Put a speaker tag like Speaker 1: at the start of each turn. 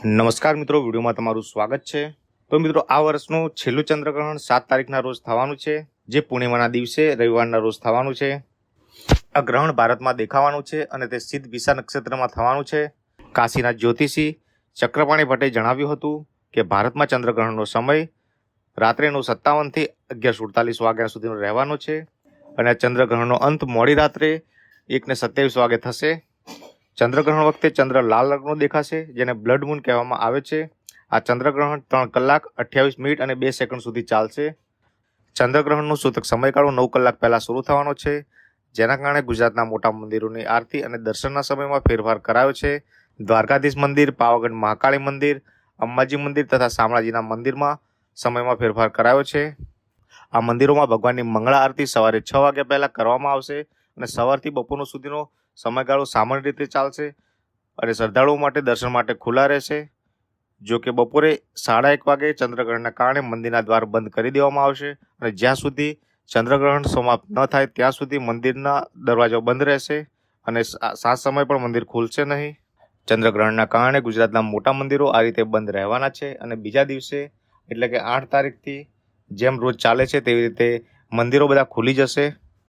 Speaker 1: નમસ્કાર મિત્રો, વિડીયોમાં તમારું સ્વાગત છે। તો મિત્રો, આ વર્ષનું છેલ્લું ચંદ્રગ્રહણ 7 તારીખના રોજ થવાનું છે, જે પૂર્ણિમાના દિવસે રવિવારના રોજ થવાનું છે। આ ગ્રહણ ભારતમાં દેખાવાનું છે અને તે સિદ્ધ વિશા નક્ષત્રમાં થવાનું છે। કાશીના જ્યોતિષી ચક્રપાણી ભટ્ટે જણાવ્યું હતું કે ભારતમાં ચંદ્રગ્રહણનો સમય રાત્રે 9:57 થી 11:47 વાગ્યા સુધીનો રહેવાનો છે અને આ ચંદ્રગ્રહણનો અંત મોડી રાત્રે 1:27 વાગે થશે। ચંદ્રગ્રહણ વખતે ચંદ્ર લાલ રંગનો દેખાશે, જેને બ્લડ મૂન કહેવામાં આવે છે। આ ચંદ્રગ્રહણ 3 કલાક 28 મિનિટ અને 2 સેકન્ડ સુધી ચાલશે। ચંદ્રગ્રહણનો સૂતક સમયગાળો 9 કલાક પહેલા શરૂ થવાનો છે, જેના કારણે ગુજરાતના મોટા મંદિરોની આરતી અને દર્શનના સમયમાં ફેરફાર કરાયો છે। દ્વારકાધીશ મંદિર, પાવાગઢ મહાકાળી મંદિર, અંબાજી મંદિર તથા શામળાજીના મંદિરમાં સમયમાં ફેરફાર કરાયો છે। આ મંદિરોમાં ભગવાનની મંગળા આરતી સવારે 6 વાગ્યા પહેલા કરવામાં આવશે અને સવારથી બપોર સુધીનો સમયગાળો સામાન્ય રીતે ચાલશે અને શ્રદ્ધાળુઓ માટે દર્શન માટે ખુલ્લા રહેશે। જો કે બપોરે 1:30 વાગે ચંદ્રગ્રહણના કારણે મંદિરના દ્વાર બંધ કરી દેવામાં આવશે અને જ્યાં સુધી ચંદ્રગ્રહણ સમાપ્ત ન થાય ત્યાં સુધી મંદિરના દરવાજો બંધ રહેશે અને સાત સમય પણ મંદિર ખુલશે નહીં। ચંદ્રગ્રહણના કારણે ગુજરાતના મોટા મંદિરો આ રીતે બંધ રહેવાના છે અને બીજા દિવસે એટલે કે 8 તારીખથી જેમ રોજ ચાલે છે તેવી રીતે મંદિરો બધા ખુલી જશે।